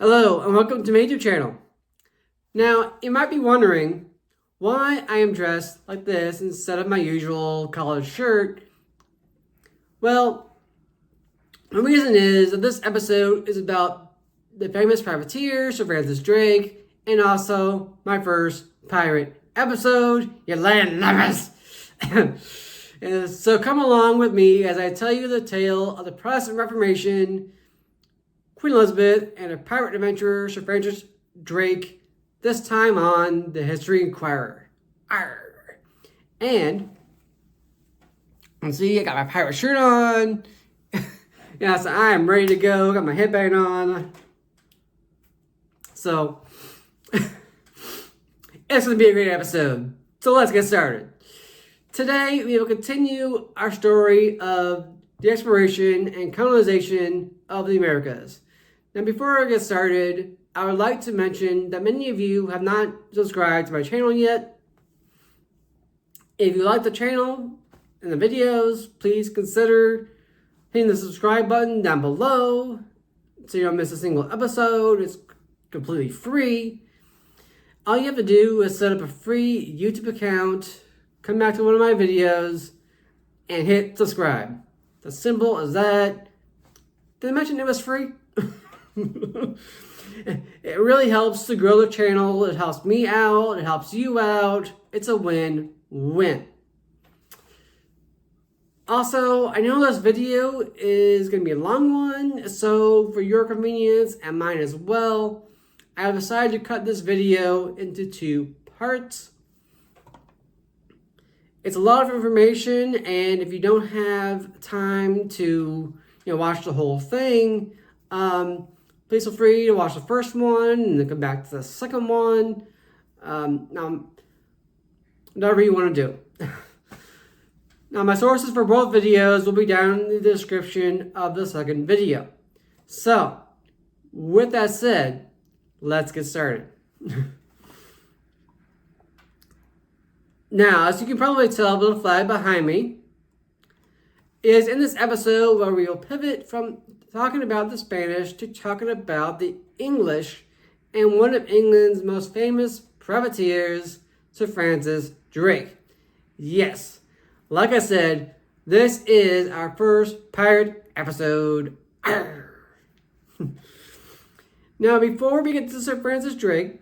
Hello and welcome to my YouTube channel. Now, you might be wondering why I am dressed like this instead of my usual collared shirt. Well, the reason is that this episode is about the famous privateer, Sir Francis Drake, and also my first pirate episode, You Land Lovers. And so come along with me as I tell you the tale of the Protestant Reformation, Queen Elizabeth, and her pirate adventurer, Sir Francis Drake, this time on the History Inquirer. Arr. And, see, I got my pirate shirt on. Yeah, so I am ready to go. Got my headband on. So, it's going to be a great episode. So let's get started. Today, we will continue our story of the exploration and colonization of the Americas. Now, before I get started, I would like to mention that many of you have not subscribed to my channel yet. If you like the channel and the videos, please consider hitting the subscribe button down below so you don't miss a single episode. It's completely free. All you have to do is set up a free YouTube account, come back to one of my videos, and hit subscribe. It's as simple as that. Did I mention it was free? It really helps to grow the channel. It helps me out. It helps you out. It's a win-win. Also, I know this video is going to be a long one, so for your convenience and mine as well, I have decided to cut this video into 2 parts. It's a lot of information, and if you don't have time to watch the whole thing, please feel free to watch the first one and then come back to the second one. Whatever you want to do. Now, my sources for both videos will be down in the description of the second video. So, with that said, let's get started. Now, as you can probably tell by the flag behind me, is in this episode where we will pivot from talking about the Spanish to talking about the English and one of England's most famous privateers, Sir Francis Drake. Yes, like I said, this is our first pirate episode. Now, before we get to Sir Francis Drake,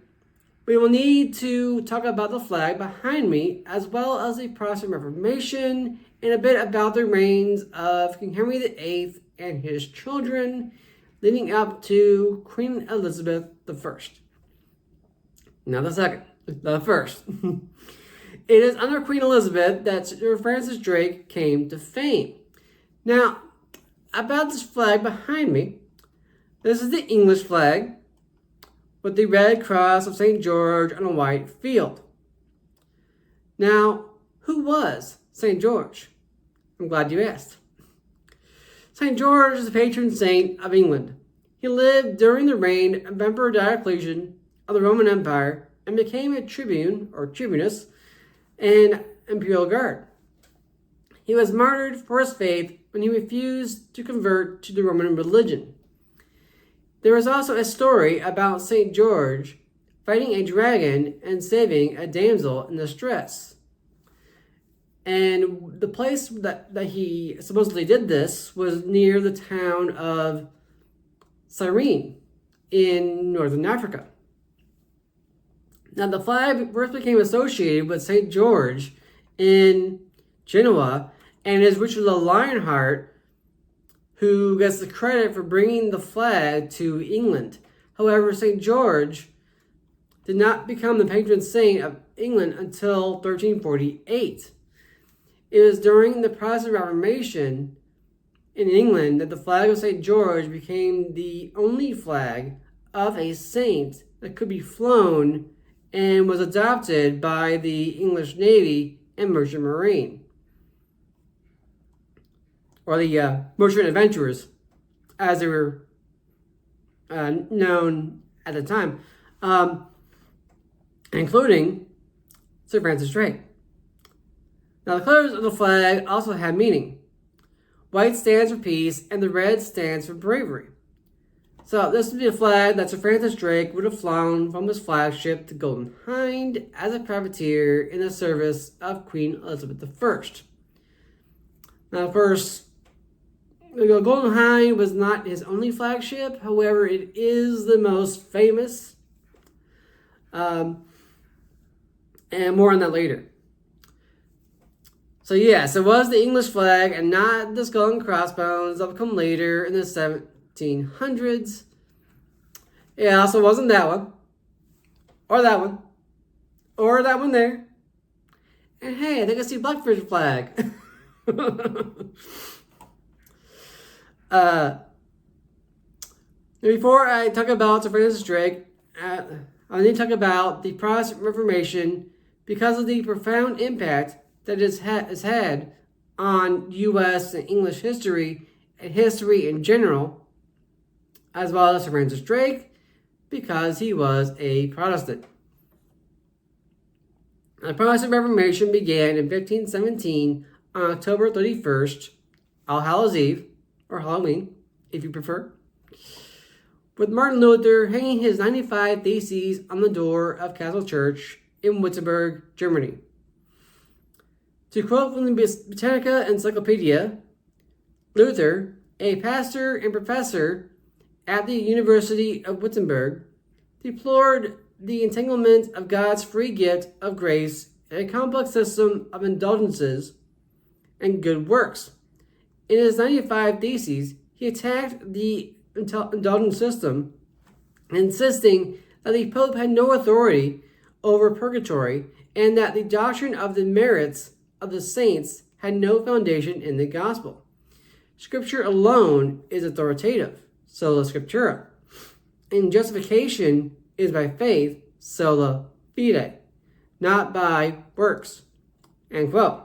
we will need to talk about the flag behind me, as well as the Protestant Reformation, and a bit about the reigns of King Henry VIII and his children, leading up to Queen Elizabeth I. Now the first. It is under Queen Elizabeth that Sir Francis Drake came to fame. Now, about this flag behind me, this is the English flag, with the red cross of St. George on a white field. Now, who was St. George? I'm glad you asked. St. George is the patron saint of England. He lived during the reign of Emperor Diocletian of the Roman Empire and became a tribune, or tribunus, and imperial guard. He was martyred for his faith when he refused to convert to the Roman religion. There is also a story about St. George fighting a dragon and saving a damsel in distress. And the place that he supposedly did this was near the town of Cyrene in northern Africa. Now, the flag first became associated with St. George in Genoa, and is Richard the Lionheart who gets the credit for bringing the flag to England. However, St. George did not become the patron saint of England until 1348. It was during the Protestant Reformation in England that the flag of St. George became the only flag of a saint that could be flown and was adopted by the English Navy and Merchant Marine, or the merchant adventurers, as they were known at the time, including Sir Francis Drake. Now, the colors of the flag also have meaning. White stands for peace, and the red stands for bravery. So this would be a flag that Sir Francis Drake would have flown from his flagship, the Golden Hind, as a privateer in the service of Queen Elizabeth I. Now, of course, the Golden Hind was not his only flagship. However, it is the most famous. And more on that later. So yes, it was the English flag and not the skull and crossbones that would come later in the 1700s. It also wasn't that one. Or that one. Or that one there. And hey, I think I see Blackfish flag. Before I talk about Sir Francis Drake, I need to talk about the Protestant Reformation because of the profound impact that it has had on U.S. and English history and history in general, as well as Sir Francis Drake, because he was a Protestant. The Protestant Reformation began in 1517 on October 31st, All Hallows Eve, or Halloween, if you prefer, with Martin Luther hanging his 95 Theses on the door of Castle Church in Wittenberg, Germany. To quote from the Britannica Encyclopedia, Luther, a pastor and professor at the University of Wittenberg, deplored the entanglement of God's free gift of grace in a complex system of indulgences and good works. In his 95 Theses, he attacked the indulgent system, insisting that the Pope had no authority over purgatory and that the doctrine of the merits of the saints had no foundation in the gospel. Scripture alone is authoritative, sola scriptura, and justification is by faith, sola fide, not by works. End quote.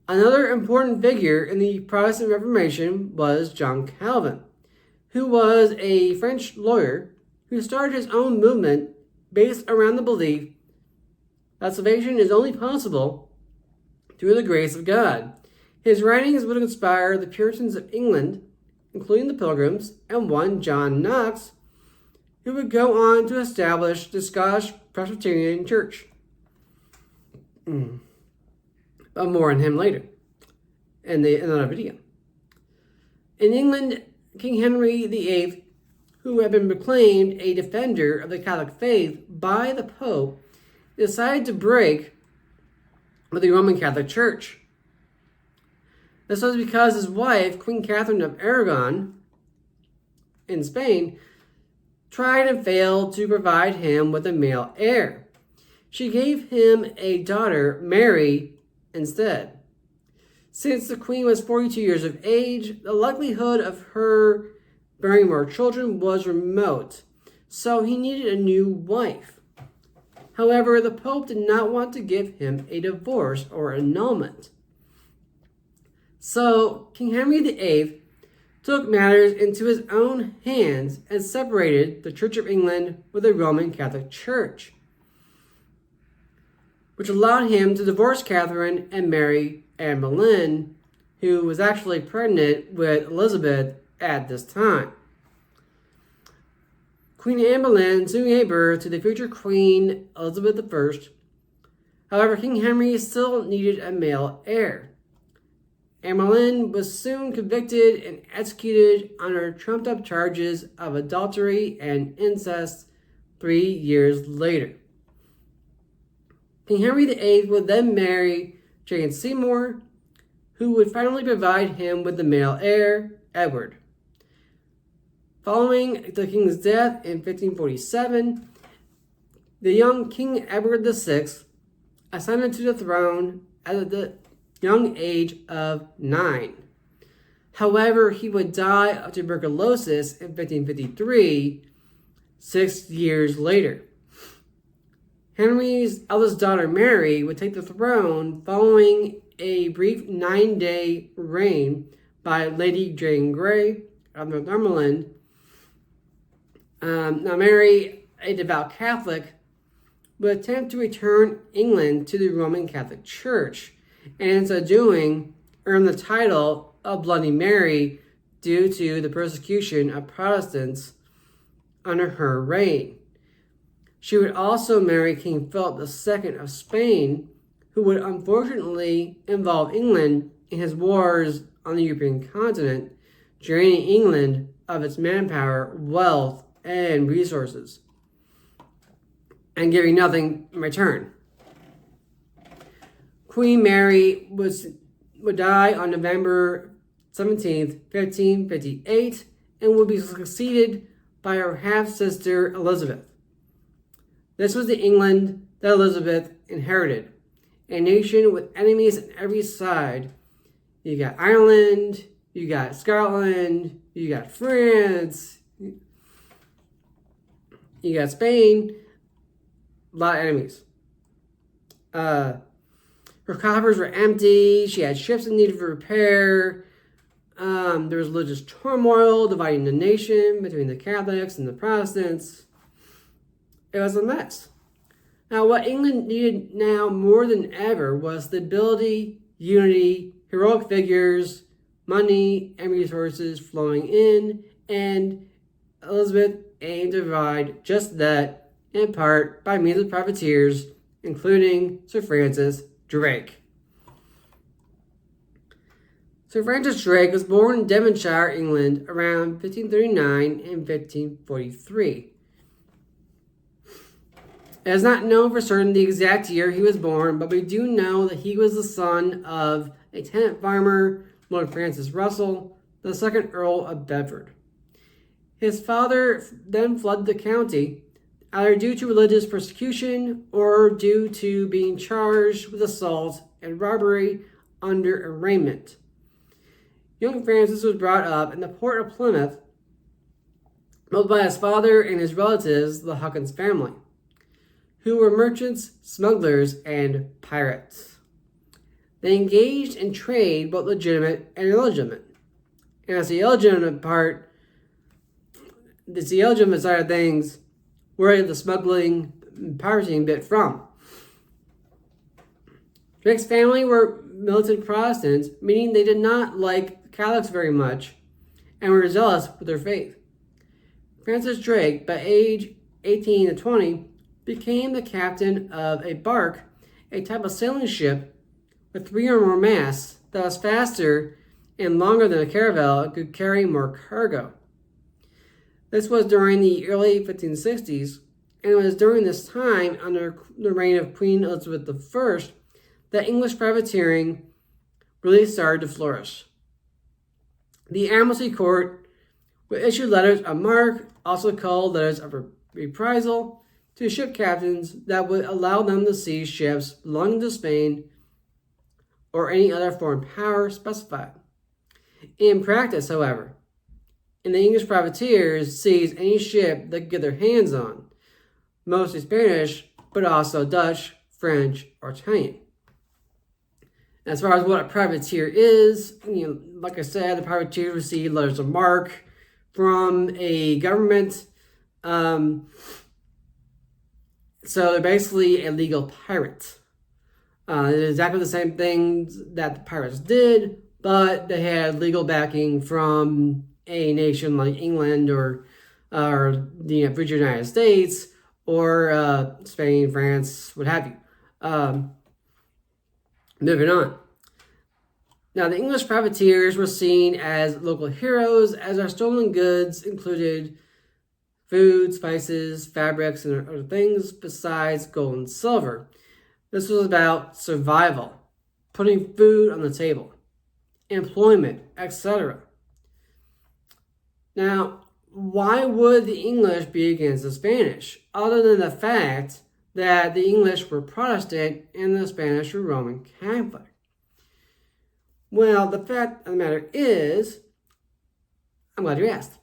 Another important figure in the Protestant Reformation was John Calvin, who was a French lawyer who started his own movement based around the belief that salvation is only possible through the grace of God. His writings would inspire the Puritans of England, including the Pilgrims, and one John Knox, who would go on to establish the Scottish Presbyterian Church. But more on him later in another video. In England, King Henry VIII, who had been proclaimed a defender of the Catholic faith by the Pope, decided to break with the Roman Catholic Church. This was because his wife, Queen Catherine of Aragon, in Spain, tried and failed to provide him with a male heir. She gave him a daughter, Mary, instead. Since the Queen was 42 years of age, the likelihood of her bearing more children was remote, so he needed a new wife. However, the Pope did not want to give him a divorce or annulment. So King Henry VIII took matters into his own hands and separated the Church of England with the Roman Catholic Church, which allowed him to divorce Catherine and marry Anne Boleyn, who was actually pregnant with Elizabeth at this time. Queen Anne Boleyn soon gave birth to the future Queen Elizabeth I. However, King Henry still needed a male heir. Anne Boleyn was soon convicted and executed on her trumped-up charges of adultery and incest 3 years later. King Henry VIII would then marry Jane Seymour, who would finally provide him with the male heir, Edward. Following the king's death in 1547, the young King Edward VI ascended to the throne at the young age of 9. However, he would die of tuberculosis in 1553, 6 years later. Henry's eldest daughter, Mary, would take the throne following a brief 9-day reign by Lady Jane Grey of Northumberland. Now, Mary, a devout Catholic, would attempt to return England to the Roman Catholic Church, and in so doing, earn the title of Bloody Mary due to the persecution of Protestants under her reign. She would also marry King Philip II of Spain, who would unfortunately involve England in his wars on the European continent, draining England of its manpower, wealth, and resources, and giving nothing in return. Queen Mary would die on November 17th, 1558, and would be succeeded by her half-sister Elizabeth. This was the England that Elizabeth inherited, a nation with enemies on every side. You got Ireland, you got Scotland, you got France, you got Spain, a lot of enemies. Her coffers were empty, she had ships in need of repair, there was religious turmoil dividing the nation between the Catholics and the Protestants. It was a mess. Now, what England needed now more than ever was stability, unity, heroic figures, money, and resources flowing in, and Elizabeth aimed to provide just that, in part by means of privateers, including Sir Francis Drake. Sir Francis Drake was born in Devonshire, England, around 1539 and 1543. It is not known for certain the exact year he was born, but we do know that he was the son of a tenant farmer, Lord Francis Russell, the second Earl of Bedford. His father then fled the county, either due to religious persecution or due to being charged with assault and robbery under arraignment. Young Francis was brought up in the port of Plymouth, both by his father and his relatives, the Hawkins family, who were merchants, smugglers, and pirates. They engaged in trade, both legitimate and illegitimate. And as the illegitimate side of things, where the smuggling and pirating bit from. Drake's family were militant Protestants, meaning they did not like Catholics very much and were zealous with their faith. Francis Drake, by age 18 to 20, became the captain of a bark, a type of sailing ship with 3 or more masts that was faster and longer than a caravel and could carry more cargo. This was during the early 1560s, and it was during this time, under the reign of Queen Elizabeth I, that English privateering really started to flourish. The Admiralty Court would issue letters of marque, also called letters of reprisal, to ship captains that would allow them to seize ships belonging to Spain or any other foreign power specified. In practice, however, the English privateers seized any ship they could get their hands on, mostly Spanish, but also Dutch, French, or Italian. As far as what a privateer is, like I said, the privateers received letters of marque from a government. So they're basically a legal pirate. It's exactly the same things that the pirates did, but they had legal backing from a nation like England or the free United States or Spain, France, what have you. Moving on. Now, the English privateers were seen as local heroes, as our stolen goods included food, spices, fabrics, and other things besides gold and silver. This was about survival, putting food on the table, employment, etc. Now, why would the English be against the Spanish, other than the fact that the English were Protestant and the Spanish were Roman Catholic? Well, the fact of the matter is, I'm glad you asked.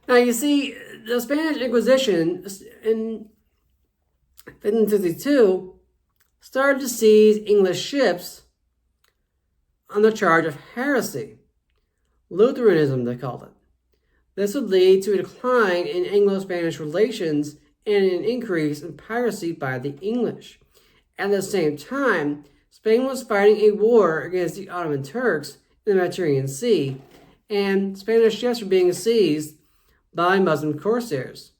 Now, you see, the Spanish Inquisition in 1562 started to seize English ships on the charge of heresy. Lutheranism, they called it. This would lead to a decline in Anglo-Spanish relations and an increase in piracy by the English. At the same time, Spain was fighting a war against the Ottoman Turks in the Mediterranean Sea, and Spanish ships were being seized by Muslim corsairs.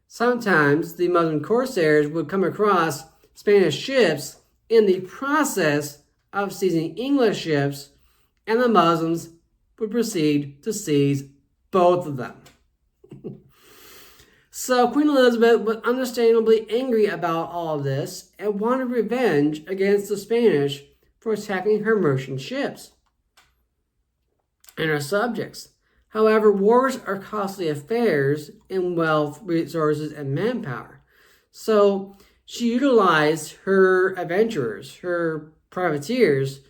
Sometimes the Muslim corsairs would come across Spanish ships in the process of seizing English ships, and the Muslims would proceed to seize both of them. So Queen Elizabeth was understandably angry about all of this and wanted revenge against the Spanish for attacking her merchant ships and her subjects. However, wars are costly affairs in wealth, resources, and manpower. So she utilized her adventurers, her privateers,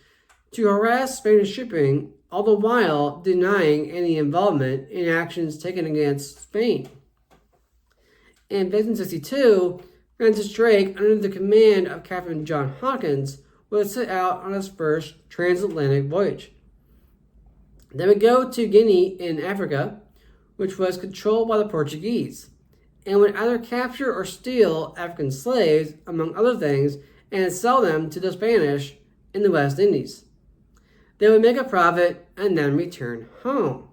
to harass Spanish shipping, all the while denying any involvement in actions taken against Spain. In 1562, Francis Drake, under the command of Captain John Hawkins, would set out on his first transatlantic voyage. They would go to Guinea in Africa, which was controlled by the Portuguese, and would either capture or steal African slaves, among other things, and sell them to the Spanish in the West Indies. They would make a profit and then return home.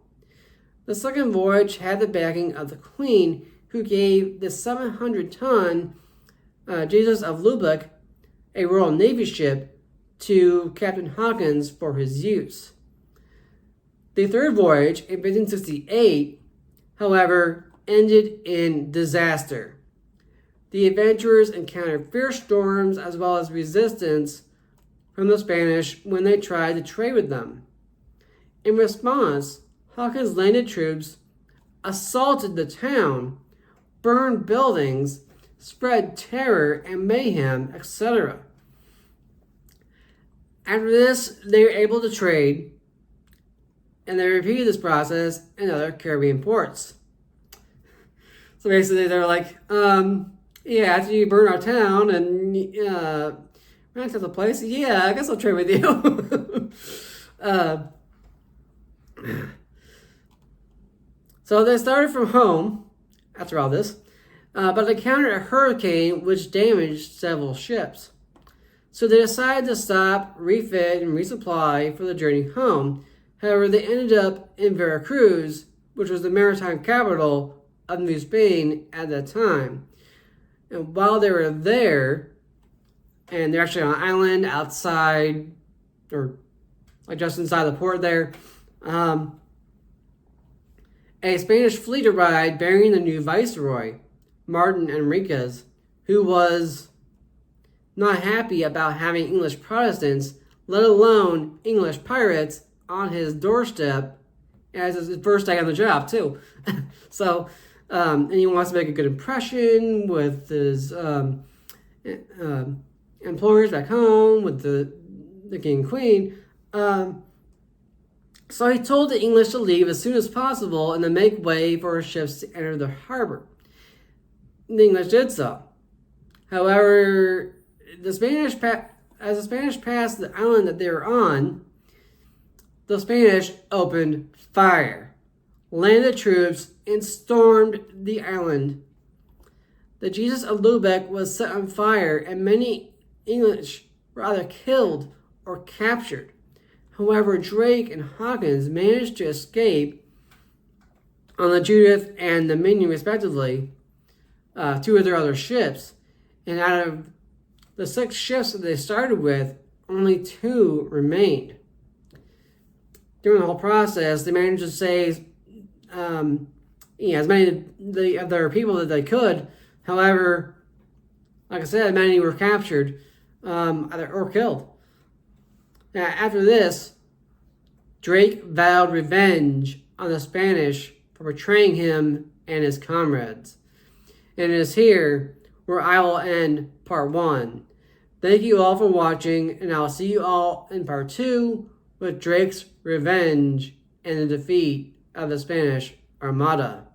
The second voyage had the backing of the Queen, who gave the 700-ton Jesus of Lubeck, a Royal Navy ship, to Captain Hawkins for his use. The third voyage, in 1568, however, ended in disaster. The adventurers encountered fierce storms as well as resistance from the Spanish when they tried to trade with them. In response, Hawkins landed troops, assaulted the town, burned buildings, spread terror and mayhem, etc. After this, they were able to trade, and they repeated this process in other Caribbean ports. So basically, they're like, yeah, after you burn our town and ran to the place, yeah, I guess I'll trade with you. So they started from home after all this, but they encountered a hurricane which damaged several ships. So they decided to stop, refit, and resupply for the journey home. However, they ended up in Veracruz, which was the maritime capital of New Spain at that time. And while they were there, and they're actually on an island outside, or like just inside the port there, a Spanish fleet arrived bearing the new viceroy, Martin Enriquez, who was not happy about having English Protestants, let alone English pirates, on his doorstep as his first day on the job, too. So, and he wants to make a good impression with his employers back home, with the king and queen. So he told the English to leave as soon as possible and to make way for his ships to enter the harbor. The English did so. However, as the Spanish passed the island that they were on, the Spanish opened fire, landed troops, and stormed the island. The Jesus of Lubeck was set on fire, and many English were either killed or captured. However, Drake and Hawkins managed to escape on the Judith and the Minion, respectively, two of their other ships. And out of the 6 ships that they started with, only 2 remained. During the whole process, they managed to save as many of their people that they could. However, like I said, many were captured or killed. Now, after this, Drake vowed revenge on the Spanish for betraying him and his comrades. And it is here where I will end part 1. Thank you all for watching, and I'll see you all in part 2 with Drake's revenge and the defeat of the Spanish Armada.